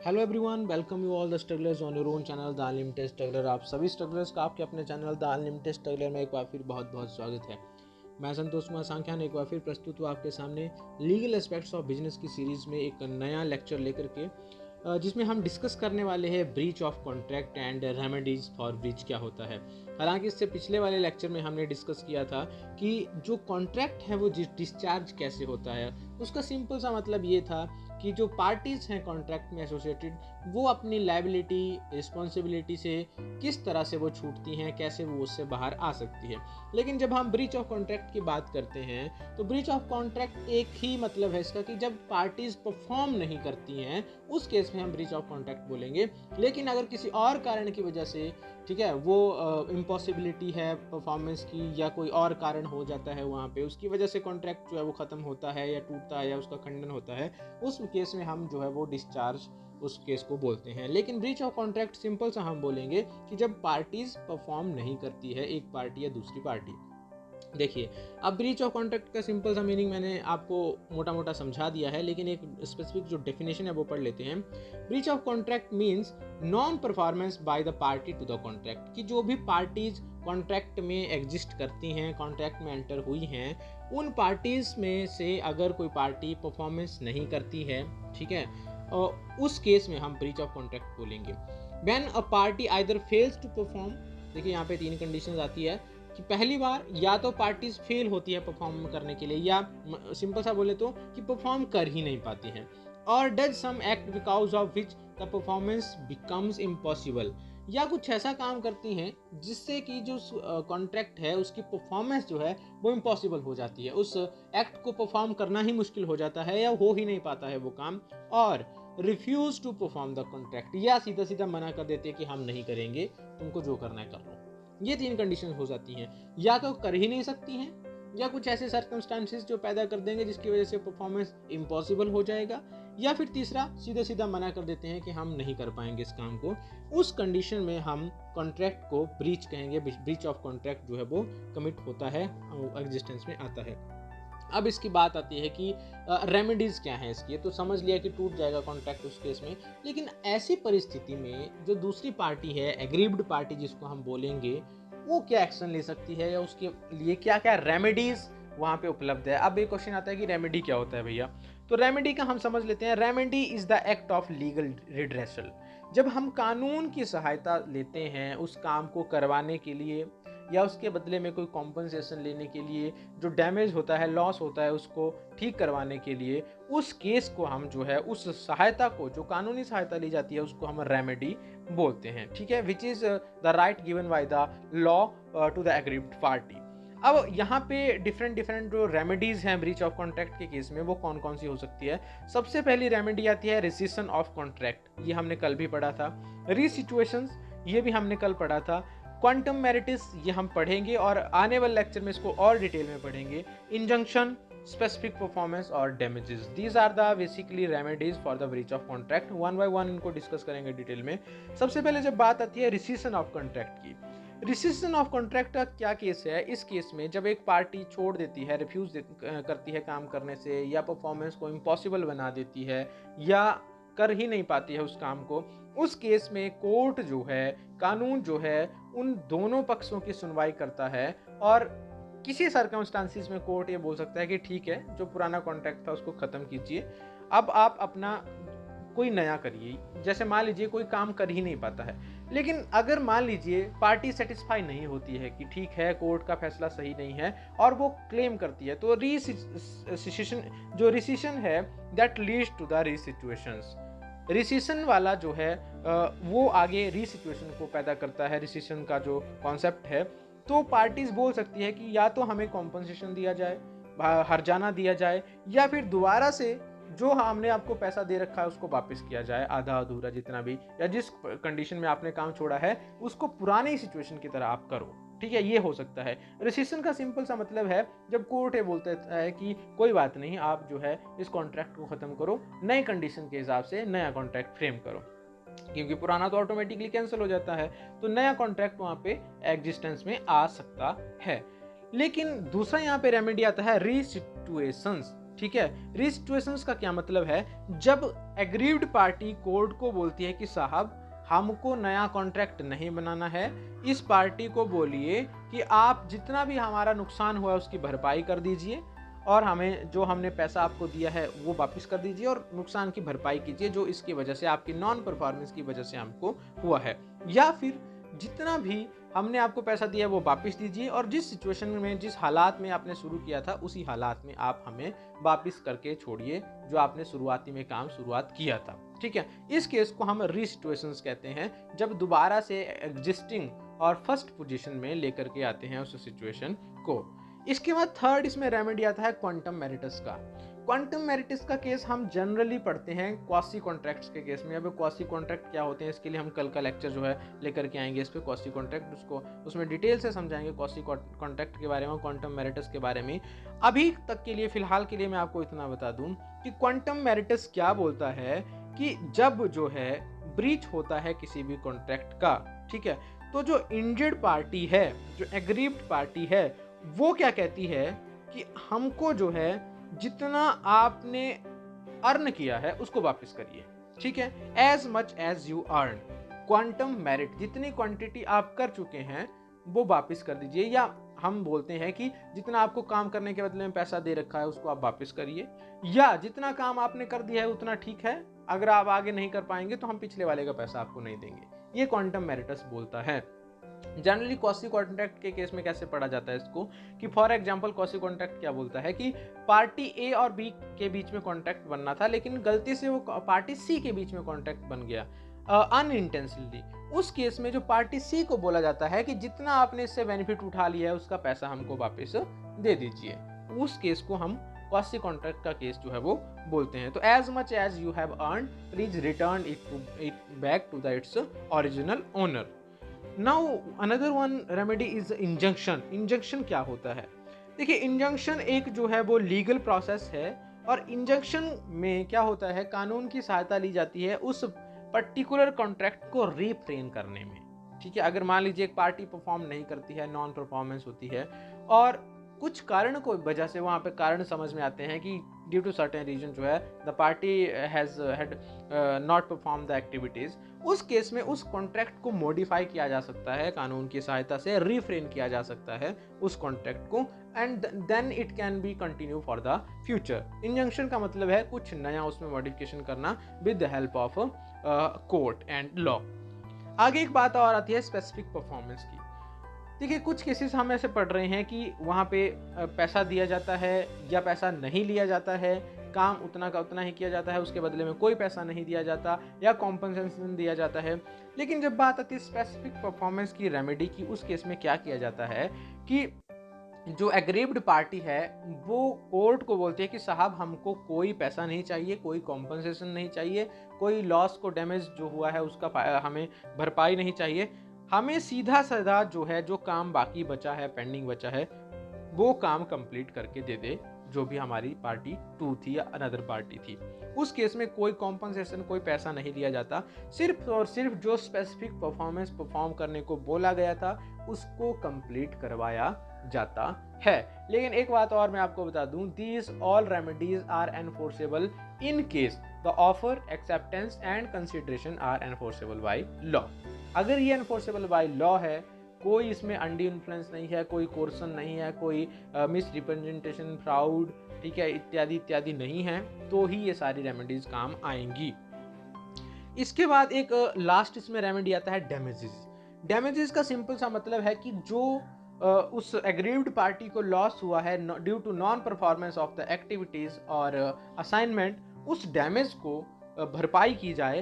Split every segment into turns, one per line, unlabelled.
Hello everyone, welcome you all the strugglers on your own channel the unlimited struggler. आप सभी strugglers का आपके अपने चैनल द अनलिमिटेड स्ट्रगलर में एक बार फिर बहुत बहुत स्वागत है। मैं संतोष कुमार सांख्यान एक बार फिर प्रस्तुत हुआ आपके सामने लीगल एस्पेक्ट्स ऑफ बिजनेस की सीरीज में एक नया लेक्चर लेकर के, जिसमें हम डिस्कस करने वाले हैं breach of contract and remedies for breach क्या होता है। हालांकि इससे पिछले वाले लेक्चर में हमने डिस्कस किया था कि जो कॉन्ट्रैक्ट है वो डिस्चार्ज कैसे होता है। उसका सिंपल सा मतलब ये था कि जो पार्टीज हैं कॉन्ट्रैक्ट में एसोसिएटेड, वो अपनी लायबिलिटी रिस्पॉन्सिबिलिटी से किस तरह से वो छूटती हैं, कैसे वो उससे बाहर आ सकती है। लेकिन जब हम ब्रीच ऑफ कॉन्ट्रैक्ट की बात करते हैं तो ब्रीच ऑफ कॉन्ट्रैक्ट एक ही मतलब है इसका कि जब पार्टीज परफॉर्म नहीं करती हैं उस केस में हम ब्रीच ऑफ कॉन्ट्रैक्ट बोलेंगे। लेकिन अगर किसी और कारण की वजह से, ठीक है, वो इम्पॉसिबिलिटी है परफॉर्मेंस की या कोई और कारण हो जाता है वहाँ पे, उसकी वजह से कॉन्ट्रैक्ट जो है वो ख़त्म होता है या टूटता है या उसका खंडन होता है, उस केस में हम जो है वो डिस्चार्ज उस केस को बोलते हैं। लेकिन ब्रीच ऑफ कॉन्ट्रैक्ट सिंपल सा हम बोलेंगे कि जब पार्टीज परफॉर्म नहीं करती है, एक पार्टी या दूसरी पार्टी। देखिए, अब ब्रीच ऑफ कॉन्ट्रैक्ट का सिंपल सा मीनिंग मैंने आपको मोटा मोटा समझा दिया है, लेकिन एक स्पेसिफिक जो डेफिनेशन है वो पढ़ लेते हैं। Breach of contract means non performance by the party to the contract, कि जो भी पार्टीज कॉन्ट्रैक्ट में एग्जिस्ट करती हैं, कॉन्ट्रैक्ट में एंटर हुई हैं, उन पार्टीज में से अगर कोई पार्टी परफॉर्मेंस नहीं करती है, ठीक है, उस केस में हम ब्रीच ऑफ कॉन्ट्रैक्ट बोलेंगे। When a party either fails to perform, देखिए यहाँ पे 3 कंडीशंस आती है कि पहली बार या तो पार्टीज फेल होती है परफॉर्म करने के लिए, या सिंपल सा बोले तो कि परफॉर्म कर ही नहीं पाती हैं, और does some act because of which the performance becomes impossible, या कुछ ऐसा काम करती हैं जिससे कि जो कॉन्ट्रैक्ट है उसकी परफॉर्मेंस जो है वो इम्पॉसिबल हो जाती है, उस एक्ट को परफॉर्म करना ही मुश्किल हो जाता है या हो ही नहीं पाता है वो काम, और refuse to perform the contract, या सीधा सीधा मना कर देते हैं कि हम नहीं करेंगे, तुमको जो करना है कर लो। ये 3 कंडीशन हो जाती हैं, या तो कर ही नहीं सकती हैं, या कुछ ऐसे सर्कमस्टांसेस जो पैदा कर देंगे जिसकी वजह से परफॉर्मेंस इम्पॉसिबल हो जाएगा, या फिर तीसरा सीधा सीधा मना कर देते हैं कि हम नहीं कर पाएंगे इस काम को। उस कंडीशन में हम कॉन्ट्रैक्ट को ब्रीच कहेंगे। ब्रीच ऑफ कॉन्ट्रैक्ट जो है वो कमिट होता है, एग्जिस्टेंस में आता है। अब इसकी बात आती है कि रेमेडीज क्या है इसकी। तो समझ लिया कि टूट जाएगा कॉन्ट्रैक्ट उस केस में, लेकिन ऐसी परिस्थिति में जो दूसरी पार्टी है, एग्रीव्ड पार्टी जिसको हम बोलेंगे, वो क्या एक्शन ले सकती है या उसके लिए क्या क्या रेमेडीज वहाँ पे उपलब्ध है। अब एक क्वेश्चन आता है कि रेमेडी क्या होता है भैया। तो रेमेडी का हम समझ लेते हैं। Remedy is the act of legal redressal. जब हम कानून की सहायता लेते हैं उस काम को करवाने के लिए या उसके बदले में कोई कॉम्पनसेशन लेने के लिए, जो डैमेज होता है, लॉस होता है, उसको ठीक करवाने के लिए, उस केस को हम जो है, उस सहायता को, जो कानूनी सहायता ली जाती है, उसको हम रेमेडी बोलते हैं। ठीक है, which is the right given by the law to the aggrieved party. अब यहाँ पे डिफरेंट जो रेमेडीज हैं ब्रीच ऑफ कॉन्ट्रैक्ट के केस में, वो कौन कौन सी हो सकती है। सबसे पहली रेमेडी आती है रिसिशन ऑफ कॉन्ट्रैक्ट, ये हमने कल भी पढ़ा था। रीसिचुएशंस, ये भी हमने कल पढ़ा था। क्वांटम मैरिटिस, ये हम पढ़ेंगे और आने वाले लेक्चर में इसको और डिटेल में पढ़ेंगे। इंजंक्शन, स्पेसिफिक परफॉर्मेंस और damages, these are the basically remedies for the breach of contract. One by one इनको डिस्कस करेंगे डिटेल में। सबसे पहले जब बात आती है रिसिशन ऑफ कॉन्ट्रैक्ट की, रिसिशन ऑफ कॉन्ट्रैक्ट का क्या केस है। इस केस में जब एक पार्टी छोड़ देती है, रिफ्यूज करती है काम करने से, या परफॉर्मेंस को इम्पॉसिबल बना देती है, या कर ही नहीं पाती है उस काम को, उस केस में कोर्ट जो है, कानून जो है, उन दोनों पक्षों की सुनवाई करता है, और किसी सर्कमस्टांसिस में कोर्ट ये बोल सकता है कि ठीक है, जो पुराना कॉन्ट्रैक्ट था उसको खत्म कीजिए, अब आप अपना कोई नया करिए। जैसे मान लीजिए कोई काम कर ही नहीं पाता है, लेकिन अगर मान लीजिए पार्टी सेटिस्फाई नहीं होती है कि ठीक है कोर्ट का फैसला सही नहीं है, और वो क्लेम करती है, तो जो रिसिशन है दैट लीड्स टू द रीसिचुएशंस। रिसिशन वाला जो है वो आगे रीसिचुएशन को पैदा करता है। रिसिशन का जो कॉन्सेप्ट है, तो पार्टीज बोल सकती है कि या तो हमें कॉम्पनसेशन दिया जाए, हर्जाना दिया जाए, या फिर दोबारा से जो हमने आपको पैसा दे रखा है उसको वापस किया जाए, आधा अधूरा जितना भी, या जिस कंडीशन में आपने काम छोड़ा है उसको पुरानी सिचुएशन की तरह आप करो। ठीक है, ये हो सकता है। रिसिशन का सिंपल सा मतलब है जब कोर्ट है बोलता है कि कोई बात नहीं, आप जो है इस कॉन्ट्रैक्ट को खत्म करो, नए कंडीशन के हिसाब से नया कॉन्ट्रैक्ट फ्रेम करो, क्योंकि पुराना तो ऑटोमेटिकली कैंसिल हो जाता है, तो नया कॉन्ट्रैक्ट वहां पे एग्जिस्टेंस में आ सकता है। लेकिन दूसरा यहाँ पे रेमेडी आता है रीसिचुएशंस। ठीक है। रिसिचुएशंस का क्या मतलब है, जब एग्रीव्ड पार्टी कोर्ट को बोलती है कि साहब हमको नया कॉन्ट्रैक्ट नहीं बनाना है, इस पार्टी को बोलिए कि आप जितना भी हमारा नुकसान हुआ उसकी भरपाई कर दीजिए और हमें जो हमने पैसा आपको दिया है वो वापस कर दीजिए और नुकसान की भरपाई कीजिए जो इसकी वजह से, आपकी नॉन परफॉर्मेंस की वजह से हमको हुआ है, या फिर जितना भी हमने आपको पैसा दिया है वो वापस दीजिए और जिस सिचुएशन में, जिस हालात में आपने शुरू किया था उसी हालात में आप हमें वापस करके छोड़िए जो आपने शुरुआती में काम शुरुआत किया था। ठीक है, इस केस को हम रीसिचुएशंस कहते हैं, जब दोबारा से एग्जिस्टिंग और फर्स्ट पोजीशन में लेकर के आते हैं उस सिचुएशन को। इसके बाद थर्ड इसमें रेमेडी आता है क्वांटम मेरिटस का। क्वांटम मेरिटस का केस हम जनरली पढ़ते हैं क्वासी कॉन्ट्रैक्ट्स के केस में। अब क्वासी कॉन्ट्रैक्ट क्या होते हैं इसके लिए हम कल का लेक्चर जो है लेकर के आएंगे इस पे, क्वासी कॉन्ट्रैक्ट, उसको उसमें डिटेल से समझाएंगे क्वासी कॉन्ट्रैक्ट के बारे में, क्वांटम मेरिटस के बारे में। अभी तक के लिए, फिलहाल के लिए मैं आपको इतना बता दूं कि क्वांटम मेरिटस क्या बोलता है कि जब जो है ब्रीच होता है किसी भी कॉन्ट्रैक्ट का, ठीक है, तो जो इंजर्ड पार्टी है, जो एग्रीव्ड पार्टी है, वो क्या कहती है कि हमको जो है जितना आपने अर्न किया है उसको वापस करिए। ठीक है, as much as you earn, quantum merit, जितनी क्वांटिटी आप कर चुके हैं वो वापस कर दीजिए, या हम बोलते हैं कि जितना आपको काम करने के बदले में पैसा दे रखा है उसको आप वापस करिए, या जितना काम आपने कर दिया है उतना ठीक है, अगर आप आगे नहीं कर पाएंगे तो हम पिछले वाले का पैसा आपको नहीं देंगे। ये क्वांटम मेरिटस बोलता है। जनरली क्वासी कॉन्ट्रैक्ट के केस में कैसे पढ़ा जाता है इसको, कि फॉर एग्जांपल क्वासी कॉन्ट्रैक्ट क्या बोलता है कि पार्टी ए और बी के बीच में कॉन्ट्रैक्ट बनना था, लेकिन गलती से वो पार्टी सी के बीच में कॉन्ट्रैक्ट बन गया अनइंटेंशनली। उस केस में जो पार्टी सी को बोला जाता है कि जितना आपने इससे बेनिफिट उठा लिया है उसका पैसा हमको वापस दे दीजिए, उस केस को हम क्वासी कॉन्ट्रैक्ट का केस जो है वो बोलते हैं। तो as much as you have earn please return it back to the its original owner. Now another one remedy is injunction. Injunction क्या होता है, देखिए इंजंक्शन एक जो है वो लीगल प्रोसेस है, और इंजंक्शन में क्या होता है, कानून की सहायता ली जाती है उस पर्टिकुलर कॉन्ट्रैक्ट को रीफ्रेम करने में। ठीक है, अगर मान लीजिए एक पार्टी परफॉर्म नहीं करती है, नॉन परफॉर्मेंस होती है, और कुछ कारण को वजह से वहाँ पे कारण समझ में आते हैं कि ड्यू टू सर्टेन रीजन जो है the party has had not perform the activities, उस केस में उस कॉन्ट्रैक्ट को मॉडिफाई किया जा सकता है, कानून की सहायता से रीफ्रेम किया जा सकता है उस कॉन्ट्रैक्ट को, and then it can be continue for the future. Injunction का मतलब है कुछ नया उसमें मॉडिफिकेशन करना with the help of court and law. आगे एक बात और आती है स्पेसिफिक परफॉर्मेंस की। देखिए कुछ केसेस हम ऐसे पढ़ रहे हैं कि वहाँ पे पैसा दिया जाता है या पैसा नहीं लिया जाता है, काम उतना का उतना ही किया जाता है, उसके बदले में कोई पैसा नहीं दिया जाता या कॉम्पनसेशन दिया जाता है। लेकिन जब बात आती है स्पेसिफिक परफॉर्मेंस की रेमेडी की, उस केस में क्या किया जाता है कि जो एग्रीव्ड पार्टी है वो कोर्ट को बोलती है कि साहब हमको कोई पैसा नहीं चाहिए, कोई कॉम्पनसेशन नहीं चाहिए, कोई लॉस को डैमेज जो हुआ है उसका हमें भरपाई नहीं चाहिए, हमें सीधा साधा जो है जो काम बाकी बचा है, पेंडिंग बचा है, वो काम कंप्लीट करके दे दे जो भी हमारी पार्टी 2 थी या अनदर पार्टी थी। उस केस में कोई कॉम्पनसेशन, कोई पैसा नहीं लिया जाता, सिर्फ और सिर्फ जो स्पेसिफिक परफॉर्मेंस परफॉर्म करने को बोला गया था उसको कंप्लीट करवाया जाता है। लेकिन एक बात और मैं आपको बता दूं, these all remedies are enforceable in case the offer, acceptance and consideration are enforceable by law. अगर ये एनफोर्सेबल बाय लॉ है, कोई इसमें अंडी इन्फ्लुएंस नहीं है, कोई कोर्सन नहीं है, कोई मिस रिप्रेजेंटेशन, फ्रॉड, ठीक है, इत्यादि इत्यादि नहीं है, तो ही ये सारी रेमेडीज काम आएंगी। इसके बाद एक लास्ट इसमें रेमेडी आता है डैमेजेस। डैमेजेस का सिंपल सा मतलब है कि जो उस एग्रीव्ड पार्टी को लॉस हुआ है due to non performance of the activities और असाइनमेंट, उस डैमेज को भरपाई की जाए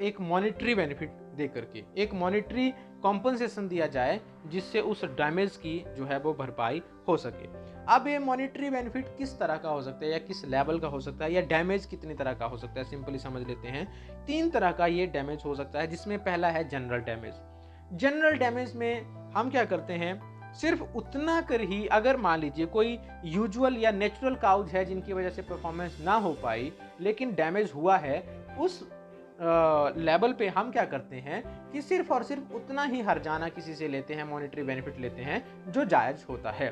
एक मॉनेटरी बेनिफिट दे करके, एक मॉनेटरी कॉम्पनसेशन दिया जाए जिससे उस डैमेज की जो है वो भरपाई हो सके। अब ये मॉनेटरी बेनिफिट किस तरह का हो सकता है या किस लेवल का हो सकता है या डैमेज कितनी तरह का हो सकता है, सिंपली समझ लेते हैं। 3 तरह का ये डैमेज हो सकता है, जिसमें पहला है जनरल डैमेज। जनरल डैमेज में हम क्या करते हैं, सिर्फ उतना कर ही, अगर मान लीजिए कोई यूजुअल या नेचुरल काउज है जिनकी वजह से परफॉर्मेंस ना हो पाई लेकिन डैमेज हुआ है, उस लेवल पे हम क्या करते हैं कि सिर्फ और सिर्फ उतना ही हर्जाना किसी से लेते हैं, मॉनेटरी बेनिफिट लेते हैं जो जायज होता है।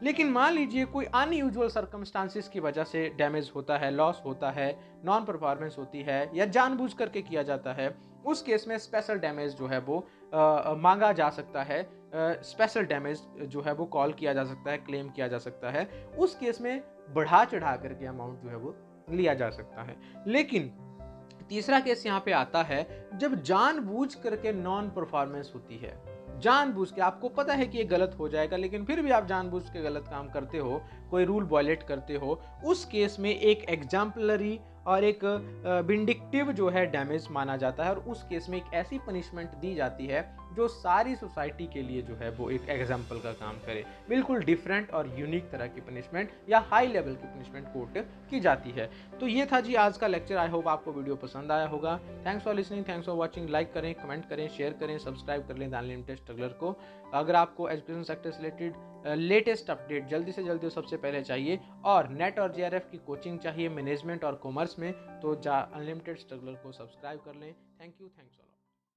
लेकिन मान लीजिए कोई अनयूजुअल सर्कमस्टांसिस की वजह से डैमेज होता है, लॉस होता है, नॉन परफॉर्मेंस होती है या जानबूझ करके किया जाता है, उस केस में स्पेशल डैमेज जो है वो मांगा जा सकता है, स्पेशल डैमेज जो है वो कॉल किया जा सकता है, क्लेम किया जा सकता है। उस केस में बढ़ा चढ़ा करके अमाउंट जो है वो लिया जा सकता है। लेकिन तीसरा केस यहाँ पे आता है जब जानबूझ करके नॉन परफॉर्मेंस होती है। जानबूझ के आपको पता है कि ये गलत हो जाएगा, लेकिन फिर भी आप जानबूझ के गलत काम करते हो, कोई रूल वायलेट करते हो। उस केस में एक एग्जाम्पलरी और एक विंडिक्टिव जो है डैमेज माना जाता है, और उस केस में एक ऐसी पनिशमेंट दी जाती है जो सारी सोसाइटी के लिए जो है वो एक एग्जाम्पल का काम करे। बिल्कुल डिफरेंट और यूनिक तरह की पनिशमेंट या हाई लेवल की पनिशमेंट कोर्ट की जाती है। तो ये था जी आज का लेक्चर। आई होप आपको वीडियो पसंद आया होगा। Thanks for listening, thanks for watching. Like करें, कमेंट करें, शेयर करें, सब्सक्राइब कर लें द अनलिमिटेड स्ट्रगलर को। अगर आपको एजुकेशन सेक्टर से रिलेटेड लेटेस्ट अपडेट जल्दी से जल्दी सबसे पहले चाहिए और नेट और जेआरएफ की कोचिंग चाहिए मैनेजमेंट और कॉमर्स में, तो अनलिमिटेड स्ट्रगलर को सब्सक्राइब कर लें। Thank you, thanks all.